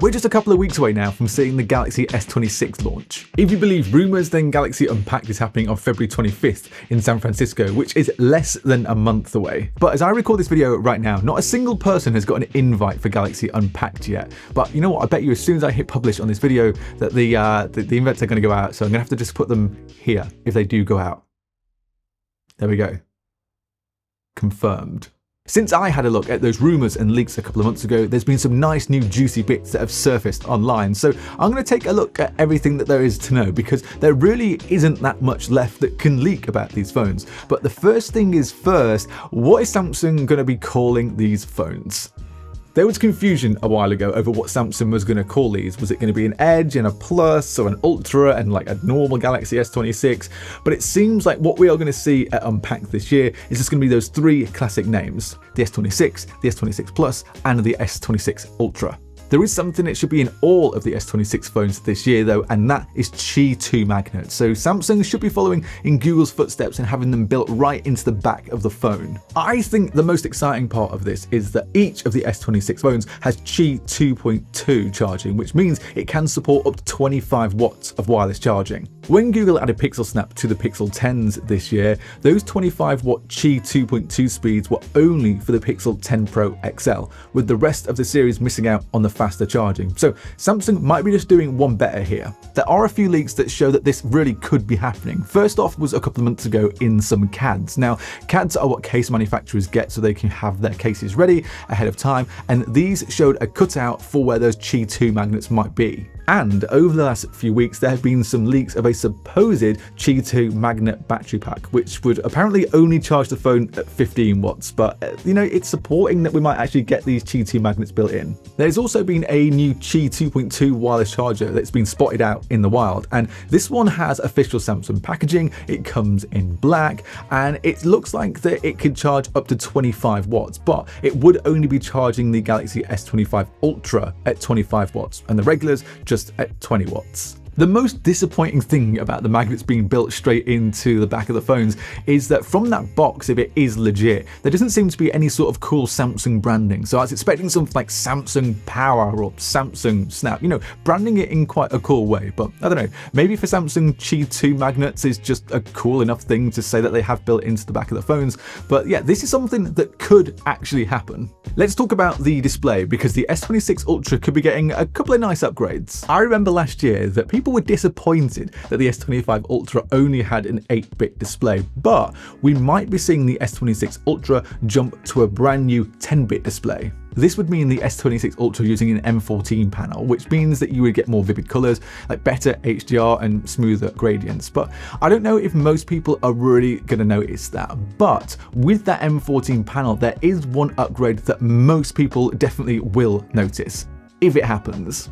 We're just a couple of weeks away now from seeing the Galaxy S26 launch. If you believe rumours, then Galaxy Unpacked is happening on February 25th in San Francisco, which is less than a month away. But as I record this video right now, not a single person has got an invite for Galaxy Unpacked yet. But you know what? I bet you as soon as I hit publish on this video that the invites are going to go out, so I'm going to have to just put them here if they do go out. There we go. Confirmed. Since I had a look at those rumours and leaks a couple of months ago, there's been some nice new juicy bits that have surfaced online. So I'm going to take a look at everything that there is to know, because there really isn't that much left that can leak about these phones. But the first thing is first, what is Samsung going to be calling these phones? There was confusion a while ago over what Samsung was going to call these. Was it going to be an Edge and a Plus or an Ultra and like a normal Galaxy S26? But it seems like what we are going to see at Unpacked this year is just going to be those three classic names: the S26, the S26 Plus, and the S26 Ultra. There is something that should be in all of the S26 phones this year though, and that is Qi 2 magnets. So Samsung should be following in Google's footsteps and having them built right into the back of the phone. I think the most exciting part of this is that each of the S26 phones has Qi 2.2 charging, which means it can support up to 25 watts of wireless charging. When Google added Pixel Snap to the Pixel 10s this year, those 25 watt Qi 2.2 speeds were only for the Pixel 10 Pro XL, with the rest of the series missing out on the faster charging. So Samsung might be just doing one better here. There are a few leaks that show that this really could be happening. First off was a couple of months ago in some CADs. Now, CADs are what case manufacturers get so they can have their cases ready ahead of time, and these showed a cutout for where those Qi 2 magnets might be. And over the last few weeks, there have been some leaks of a supposed Qi 2 magnet battery pack, which would apparently only charge the phone at 15 watts. But, you know, it's supporting that we might actually get these Qi 2 magnets built in. There's also been a new Qi 2.2 wireless charger that's been spotted out in the wild. And this one has official Samsung packaging. It comes in black, and it looks like that it could charge up to 25 watts, but it would only be charging the Galaxy S25 Ultra at 25 watts, and the regulars just at 20 watts. The most disappointing thing about the magnets being built straight into the back of the phones is that from that box, if it is legit, there doesn't seem to be any sort of cool Samsung branding. So I was expecting something like Samsung Power or Samsung Snap, you know, branding it in quite a cool way. But I don't know, maybe for Samsung, Qi 2 magnets is just a cool enough thing to say that they have built into the back of the phones. But yeah, this is something that could actually happen. Let's talk about the display, because the S26 Ultra could be getting a couple of nice upgrades. I remember last year that people were disappointed that the S25 Ultra only had an 8-bit display, but we might be seeing the S26 Ultra jump to a brand new 10-bit display. This would mean the S26 Ultra using an M14 panel, which means that you would get more vivid colors, like better HDR and smoother gradients. But I don't know if most people are really going to notice that. But with that M14 panel, there is one upgrade that most people definitely will notice, if it happens.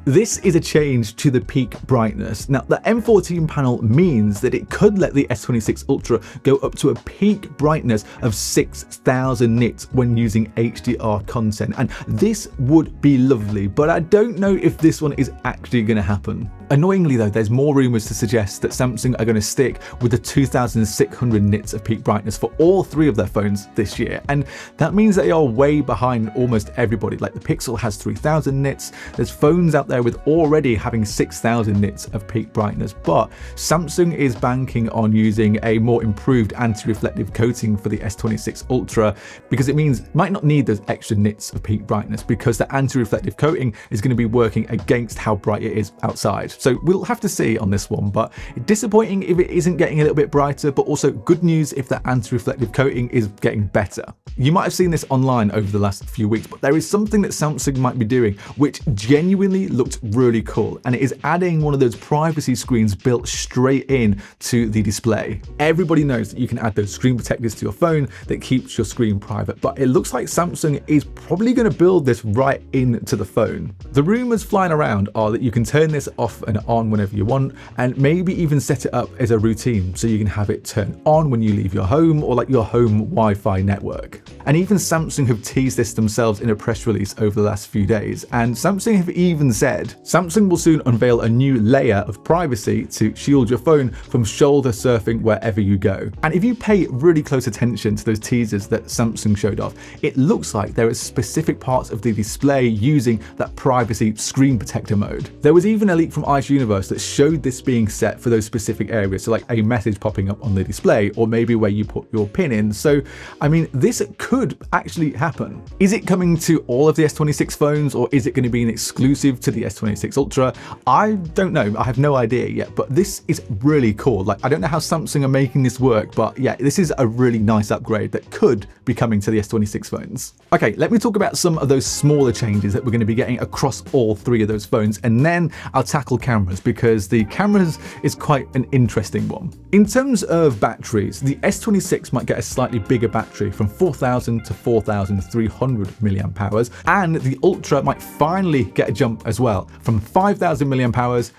This is a change to the peak brightness. Now, the M14 panel means that it could let the S26 Ultra go up to a peak brightness of 6000 nits when using HDR content, and this would be lovely, but I don't know if this one is actually going to happen. Annoyingly though, there's more rumours to suggest that Samsung are going to stick with the 2600 nits of peak brightness for all three of their phones this year, and that means they are way behind almost everybody. Like the Pixel has 3000 nits, there's phones out there with already having 6000 nits of peak brightness, but Samsung is banking on using a more improved anti-reflective coating for the S26 Ultra, because it means it might not need those extra nits of peak brightness, because the anti-reflective coating is going to be working against how bright it is outside. So we'll have to see on this one, but disappointing if it isn't getting a little bit brighter, but also good news if that anti-reflective coating is getting better. You might have seen this online over the last few weeks, but there is something that Samsung might be doing which genuinely looked really cool, and it is adding one of those privacy screens built straight in to the display. Everybody knows that you can add those screen protectors to your phone that keeps your screen private, but it looks like Samsung is probably going to build this right into the phone. The rumors flying around are that you can turn this off and on whenever you want, and maybe even set it up as a routine so you can have it turn on when you leave your home or like your home Wi-Fi network. And even Samsung have teased this themselves in a press release over the last few days. And Samsung have even said Samsung will soon unveil a new layer of privacy to shield your phone from shoulder surfing wherever you go. And if you pay really close attention to those teasers that Samsung showed off, it looks like there are specific parts of the display using that privacy screen protector mode. There was even a leak from Ice Universe that showed this being set for those specific areas, so like a message popping up on the display, or maybe where you put your pin in. So, I mean, this could actually happen. Is it coming to all of the S26 phones, or is it going to be an exclusive to the S26 Ultra? I don't know. I have no idea yet, but this is really cool. Like, I don't know how Samsung are making this work, but yeah, this is a really nice upgrade that could be coming to the S26 phones. Okay, let me talk about some of those smaller changes that we're going to be getting across all three of those phones, and then I'll tackle cameras, because the cameras is quite an interesting one. In terms of batteries, the S26 might get a slightly bigger battery from 4,000 to 4,300 milliamp hours, and the Ultra might finally get a jump as well from 5,000 milliamp hours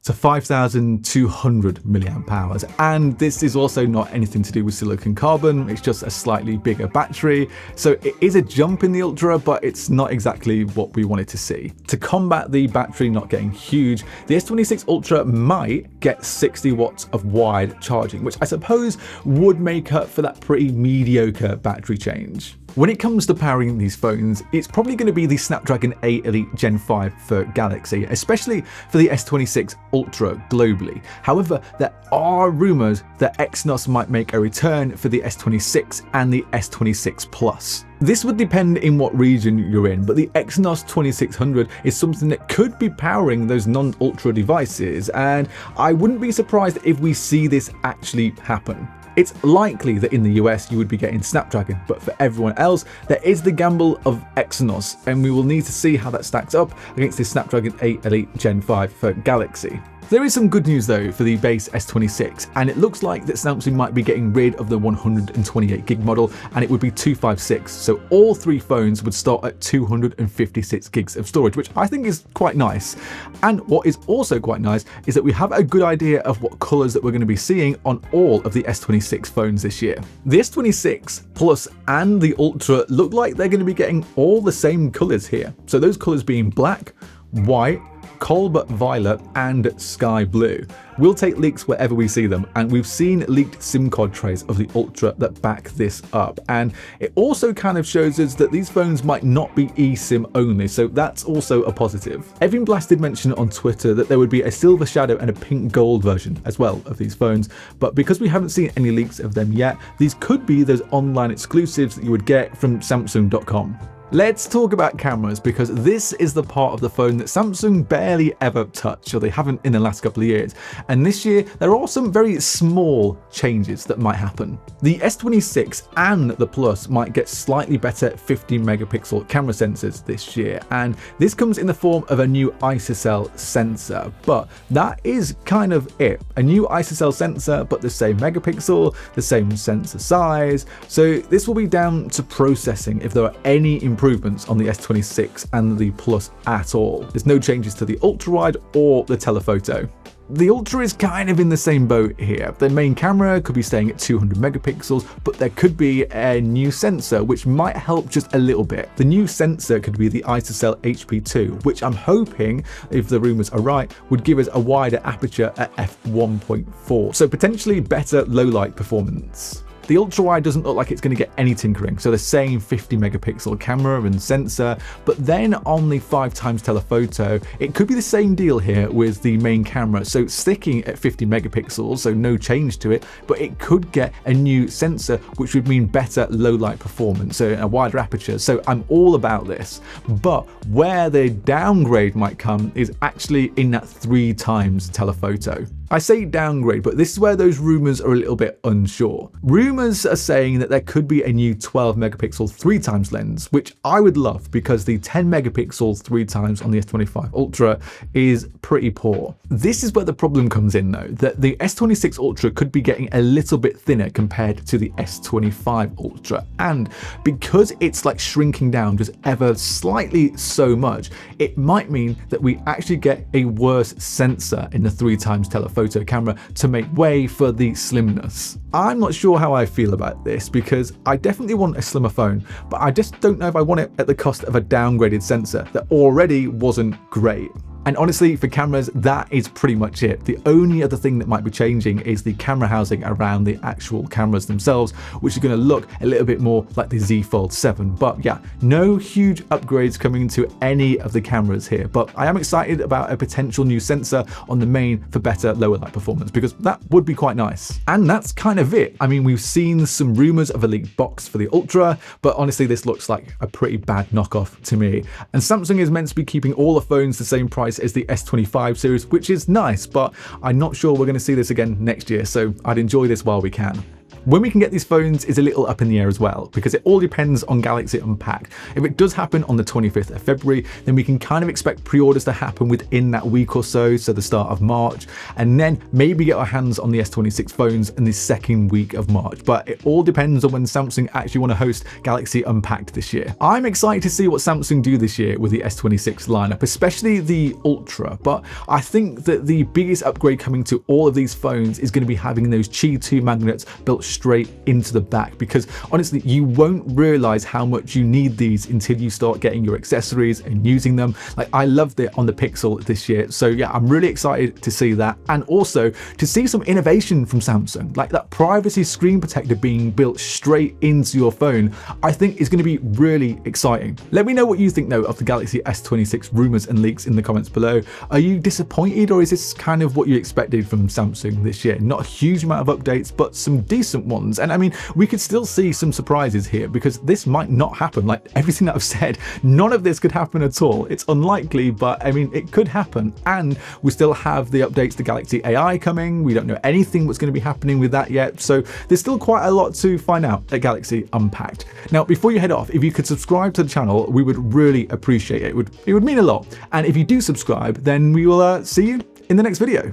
to 5,200 milliamp hours. And this is also not anything to do with silicon carbon, it's just a slightly bigger battery. So it is a jump in the Ultra, but it's not exactly what we wanted to see. To combat the battery not getting huge, the S26 Ultra might get 60 watts of wide charging, which I suppose would make up for that pretty mediocre battery change. When it comes to powering these phones, it's probably going to be the Snapdragon 8 Elite Gen 5 for Galaxy, especially for the S26 Ultra globally. However, there are rumors that Exynos might make a return for the S26 and the S26 Plus. This would depend in what region you're in, but the Exynos 2600 is something that could be powering those non-Ultra devices, and I wouldn't be surprised if we see this actually happen. It's likely that in the US you would be getting Snapdragon, but for everyone else, there is the gamble of Exynos, and we will need to see how that stacks up against the Snapdragon 8 Elite Gen 5 for Galaxy. There is some good news though for the base S26, and it looks like that Samsung might be getting rid of the 128GB model, and it would be 256, so all three phones would start at 256 gigs of storage, which I think is quite nice. And what is also quite nice is that we have a good idea of what colours that we're going to be seeing on all of the S26 phones this year. The S26 Plus and the Ultra look like they're going to be getting all the same colours here, so those colours being black, white, cobalt violet and sky blue. We'll take leaks wherever we see them, and we've seen leaked SIM card trays of the Ultra that back this up, and it also kind of shows us that these phones might not be eSIM only, so that's also a positive. Evan Blast did mention on Twitter that there would be a silver shadow and a pink gold version as well of these phones, but because we haven't seen any leaks of them yet, these could be those online exclusives that you would get from Samsung.com. Let's talk about cameras, because this is the part of the phone that Samsung barely ever touch, or they haven't in the last couple of years. And this year, there are some very small changes that might happen. The S26 and the Plus might get slightly better 50-megapixel camera sensors this year, and this comes in the form of a new ISOCELL sensor, but that is kind of it. A new ISOCELL sensor, but the same megapixel, the same sensor size. So this will be down to processing if there are any improvements on the S26 and the Plus at all. There's no changes to the ultra-wide or the telephoto. The Ultra is kind of in the same boat here. The main camera could be staying at 200 megapixels, but there could be a new sensor which might help just a little bit. The new sensor could be the ISOCELL HP2, which I'm hoping, if the rumors are right, would give us a wider aperture at f1.4, so potentially better low light performance. The ultra-wide doesn't look like it's going to get any tinkering, so the same 50-megapixel camera and sensor, but then on the 5x telephoto, it could be the same deal here with the main camera, so sticking at 50 megapixels, so no change to it, but it could get a new sensor, which would mean better low-light performance, so a wider aperture, so I'm all about this. But where the downgrade might come is actually in that 3x telephoto. I say downgrade, but this is where those rumors are a little bit unsure. Rumors are saying that there could be a new 12-megapixel 3x lens, which I would love because the 10-megapixel 3x on the S25 Ultra is pretty poor. This is where the problem comes in though, that the S26 Ultra could be getting a little bit thinner compared to the S25 Ultra, and because it's like shrinking down just ever slightly so much, it might mean that we actually get a worse sensor in the 3x telephoto. telephoto camera to make way for the slimness. I'm not sure how I feel about this because I definitely want a slimmer phone, but I just don't know if I want it at the cost of a downgraded sensor that already wasn't great. And honestly, for cameras, that is pretty much it. The only other thing that might be changing is the camera housing around the actual cameras themselves, which is going to look a little bit more like the Z Fold 7. But yeah, no huge upgrades coming to any of the cameras here. But I am excited about a potential new sensor on the main for better lower light performance, because that would be quite nice. And that's kind of it. I mean, we've seen some rumors of a leaked box for the Ultra, but honestly, this looks like a pretty bad knockoff to me. And Samsung is meant to be keeping all the phones the same price as the S25 series, which is nice, but I'm not sure we're going to see this again next year, so I'd enjoy this while we can. When we can get these phones is a little up in the air as well, because it all depends on Galaxy Unpacked. If it does happen on the 25th of February, then we can kind of expect pre-orders to happen within that week or so, so the start of March, and then maybe get our hands on the S26 phones in the second week of March. But it all depends on when Samsung actually want to host Galaxy Unpacked this year. I'm excited to see what Samsung do this year with the S26 lineup, especially the Ultra, but I think that the biggest upgrade coming to all of these phones is going to be having those Qi 2 magnets built straight into the back, because honestly, you won't realize how much you need these until you start getting your accessories and using them. Like, I loved it on the Pixel this year, so yeah, I'm really excited to see that, and also to see some innovation from Samsung, like that privacy screen protector being built straight into your phone. I think is going to be really exciting. Let me know what you think though of the Galaxy S26 rumors and leaks in the comments below. Are you disappointed, or is this kind of what you expected from Samsung this year? Not a huge amount of updates, but some decent ones. And I mean, we could still see some surprises here, because this might not happen. Like everything that I've said, none of this could happen at all. It's unlikely, but I mean, it could happen. And we still have the updates to Galaxy AI coming. We don't know anything what's going to be happening with that yet. So there's still quite a lot to find out at Galaxy Unpacked. Now, before you head off, if you could subscribe to the channel, we would really appreciate it. It would mean a lot. And if you do subscribe, then we will see you in the next video.